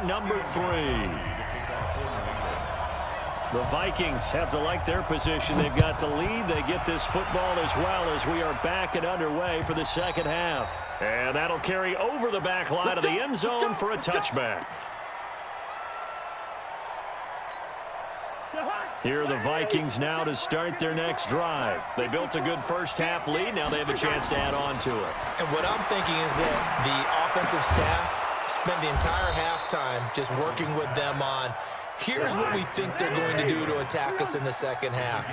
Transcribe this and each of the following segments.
Number 3. The Vikings have to like their position. They've got the lead. They get this football as well as we are back and underway for the second half. And that'll carry over the back line of the end zone for a touchback. Here are the Vikings now to start their next drive. They built a good first half lead. Now they have a chance to add on to it. And what I'm thinking is that the offensive staff spent the entire halftime just working with them on, here's what we think they're going to do to attack us in the second half.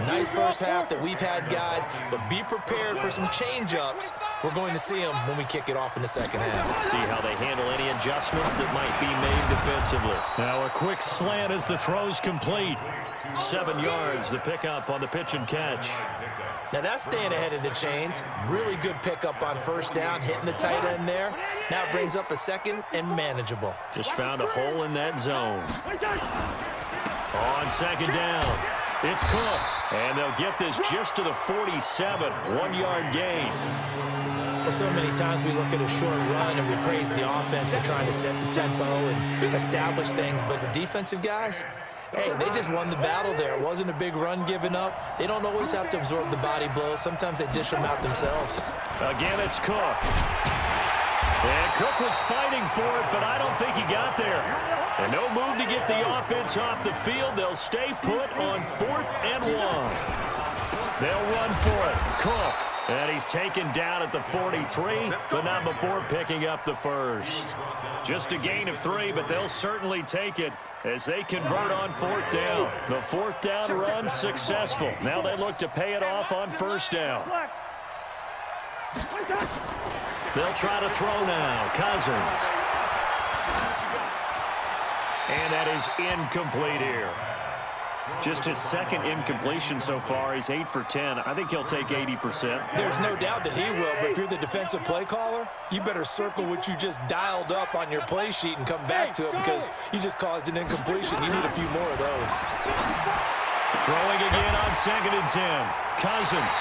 Nice first half that we've had, guys, but be prepared for some change-ups. We're going to see them when we kick it off in the second half. See how they handle any adjustments that might be made defensively. Now a quick slant as the throw's complete. 7 yards, the pickup on the pitch and catch. Now that's staying ahead of the chains. Really good pickup on first down, hitting the tight end there. Now it brings up a second and manageable. Just found a hole in that zone. On second down, it's Cook. And they'll get this just to the 47, 1-yard gain. Well, so many times we look at a short run and we praise the offense for trying to set the tempo and establish things. But the defensive guys, hey, they just won the battle there. It wasn't a big run given up. They don't always have to absorb the body blows. Sometimes they dish them out themselves. Again, it's Cook. And Cook was fighting for it, but I don't think he got there. And no move to get the offense off the field. They'll stay put on 4th and 1. They'll run for it. Cook. And he's taken down at the 43, but not before picking up the first. Just a gain of 3, but they'll certainly take it as they convert on 4th down. The 4th down run successful. Now they look to pay it off on first down. They'll try to throw now. Cousins. And that is incomplete here. Just his second incompletion so far. He's 8 for 10. I think he'll take 80%. There's no doubt that he will, but if you're the defensive play caller, you better circle what you just dialed up on your play sheet and come back to it because you just caused an incompletion. You need a few more of those. Throwing again on 2nd and 10. Cousins.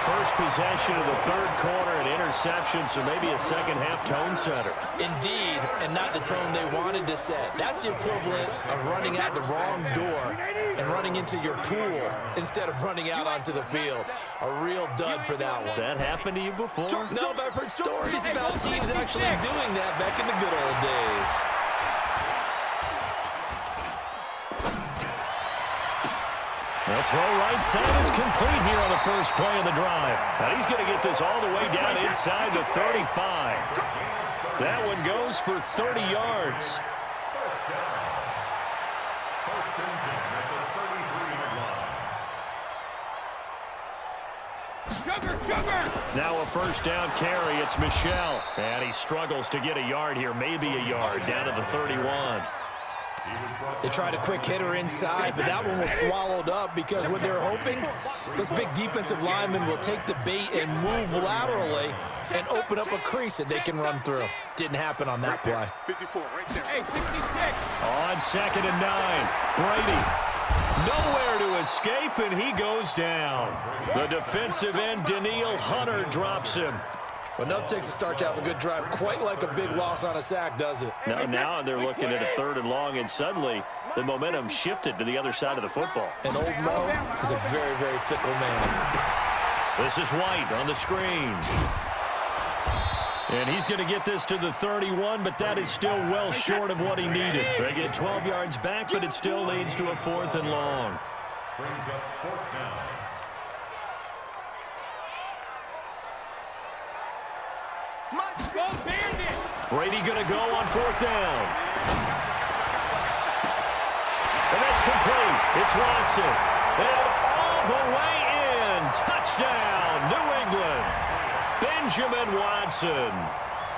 First possession of the 3rd quarter, an interception, so maybe a second-half tone setter. Indeed, and not the tone they wanted to set. That's the equivalent of running out the wrong door and running into your pool instead of running out onto the field. A real dud for that one. Has that happened to you before? No, but I've heard stories about teams actually doing that back in the good old days. The throw right side is complete here on the first play of the drive. Now he's going to get this all the way down inside the 35. That one goes for 30 yards. Now a first down carry. It's Michel. And he struggles to get a yard here, maybe a yard, down to the 31. They tried a quick hitter inside, but that one was swallowed up because what they're hoping, this big defensive lineman will take the bait and move laterally and open up a crease that they can run through. Didn't happen on that play. 54, right there. Hey, 66. On 2nd and 9, Brady. Nowhere to escape, and he goes down. The defensive end, Daniil Hunter, drops him. Well, enough takes a start to have a good drive. Quite like a big loss on a sack, does it? Now they're looking at a 3rd and long, and suddenly the momentum shifted to the other side of the football. And old Mo is a very, very fickle man. This is White on the screen. And he's going to get this to the 31, but that is still well short of what he needed. They get 12 yards back, but it still leads to a 4th and long. Brings up 4th down. Brady going to go on 4th down. And that's complete. It's Watson. And all the way in. Touchdown, New England. Benjamin Watson.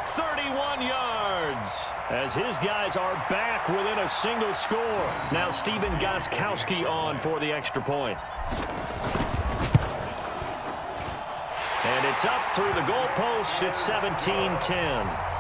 31 yards. As his guys are back within a single score. Now Stephen Gostkowski on for the extra point. And it's up through the goalposts. It's 17-10.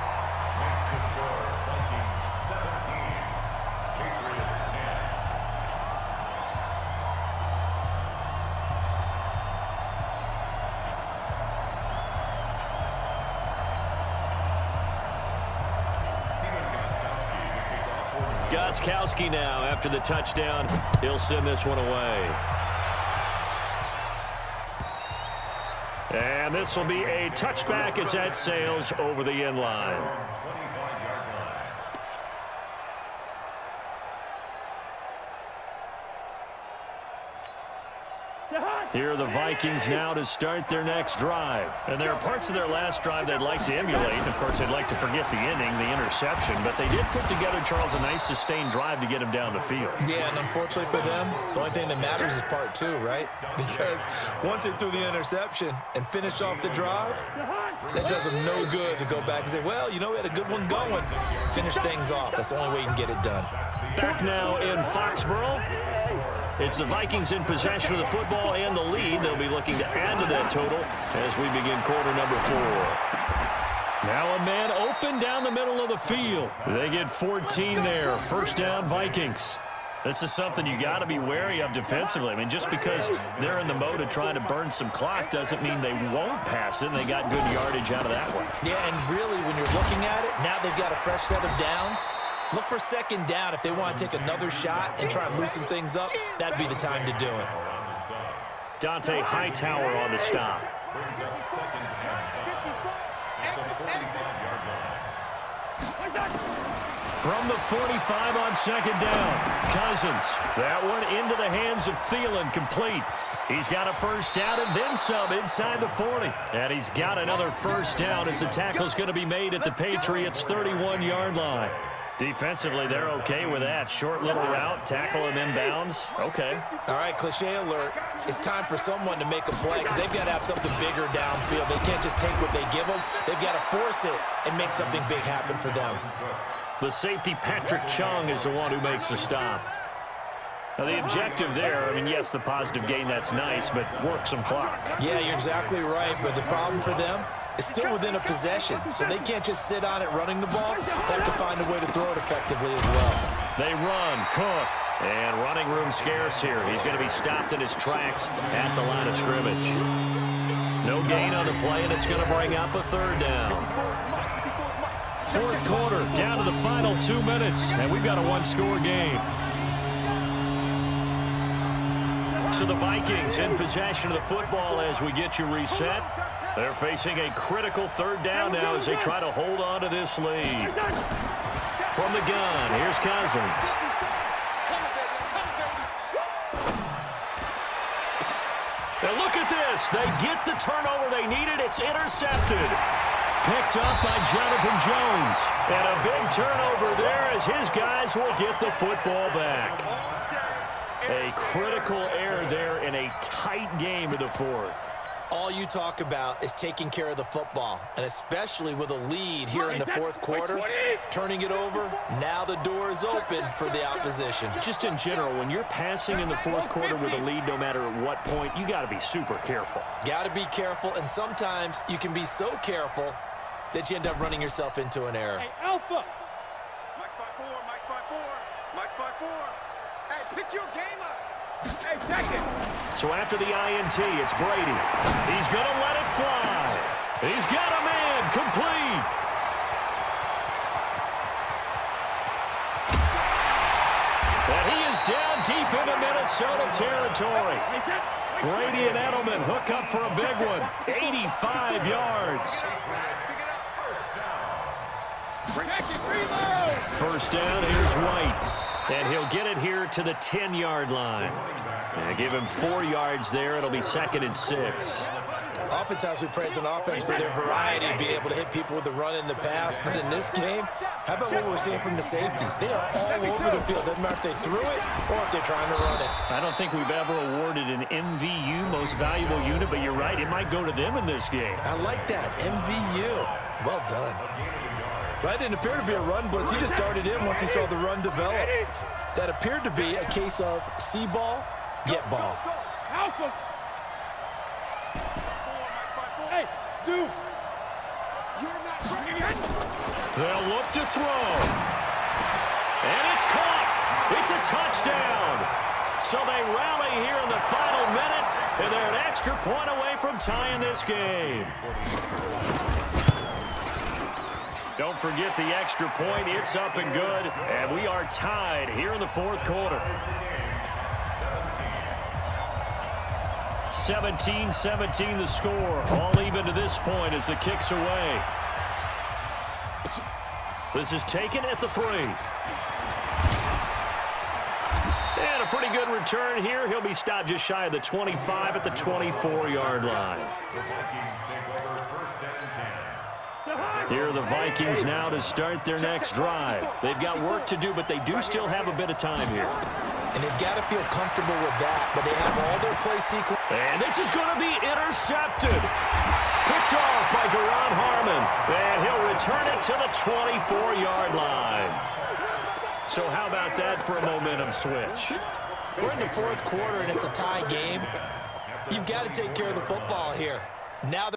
Gostkowski now after the touchdown. He'll send this one away. And this will be a touchback as that sails over the end line. Here are the Vikings now to start their next drive. And there are parts of their last drive they'd like to emulate. Of course, they'd like to forget the inning, the interception. But they did put together, Charles, a nice sustained drive to get him down the field. Yeah, and unfortunately for them, the only thing that matters is part two, right? Because once they threw the interception and finished off the drive, that does them no good to go back and say, well, you know, we had a good one going. Finish things off. That's the only way you can get it done. Back now in Foxborough. It's the Vikings in possession of the football and the lead. They'll be looking to add to that total as we begin quarter number 4. Now a man open down the middle of the field. They get 14 there. First down, Vikings. This is something you got to be wary of defensively. I mean, just because they're in the mode of trying to burn some clock doesn't mean they won't pass it. They got good yardage out of that one. Yeah, and really, when you're looking at it, now they've got a fresh set of downs. Look for second down if they want to take another shot and try and loosen things up. That'd be the time to do it. Dante Hightower on the stop. From the 45 on second down, Cousins. That one into the hands of Thielen, complete. He's got a first down and then some inside the 40. And he's got another first down as the tackle's going to be made at the Patriots' 31-yard line. Defensively, they're okay with that. Short little route, tackle him inbounds. Okay. All right, cliche alert. It's time for someone to make a play because they've got to have something bigger downfield. They can't just take what they give them. They've got to force it and make something big happen for them. The safety, Patrick Chung, is the one who makes the stop. Now, the objective there, I mean, yes, the positive gain, that's nice, but work some clock. Yeah, you're exactly right, but the problem for them is still within a possession, so they can't just sit on it running the ball. They have to find a way to throw it effectively as well. They run, Cook, and running room scarce here. He's going to be stopped in his tracks at the line of scrimmage. No gain on the play, and it's going to bring up a third down. Fourth quarter, down to the final 2 minutes, and we've got a one-score game. So the Vikings in possession of the football as we get you reset. They're facing a critical third down now as they try to hold on to this lead. From the gun, here's Cousins. And look at this. They get the turnover they needed. It's intercepted. Picked up by Jonathan Jones. And a big turnover there as his guys will get the football back. A critical error there in a tight game in the fourth. All you talk about is taking care of the football, and especially with a lead here in the fourth quarter, turning it over, now the door is open for the opposition. Just in general, when you're passing in the fourth quarter with a lead, no matter at what point, you got to be super careful. Got to be careful, and sometimes you can be so careful that you end up running yourself into an error. Hey, Alpha! Mike's by four, Mike's by four, Mike's by four. Hey, pick your game up. Hey, second. So after the INT, it's Brady. He's going to let it fly. He's got a man complete. And he is down deep into Minnesota territory. Brady and Edelman hook up for a big one. 85 yards. First down, here's White. And he'll get it here to the 10-yard line. And give him 4 yards there. It'll be 2nd and 6. Oftentimes we praise an offense for their variety of being able to hit people with the run and the pass. But in this game, how about what we're seeing from the safeties? They are all over the field. Doesn't matter if they threw it or if they're trying to run it. I don't think we've ever awarded an MVU, most valuable unit, but you're right. It might go to them in this game. I like that. MVU. Well done. That didn't appear to be a run blitz. He just darted in once he saw the run develop. That appeared to be a case of see ball, get ball. Alpha! Hey, Sue! You're not running it! They'll look to throw. And it's caught. It's a touchdown. So they rally here in the final minute, and they're an extra point away from tying this game. Don't forget the extra point. It's up and good. And we are tied here in the fourth quarter. 17-17 the score. All even to this point as the kick's away. This is taken at the 3. And a pretty good return here. He'll be stopped just shy of the 25 at the 24-yard line. Here are the Vikings now to start their next drive. They've got work to do, but they do still have a bit of time here. And they've got to feel comfortable with that, but they have all their play sequence. And this is going to be intercepted. Picked off by Duron Harmon. And he'll return it to the 24-yard line. So how about that for a momentum switch? We're in the fourth quarter, and it's a tie game. You've got to take care of the football here. Now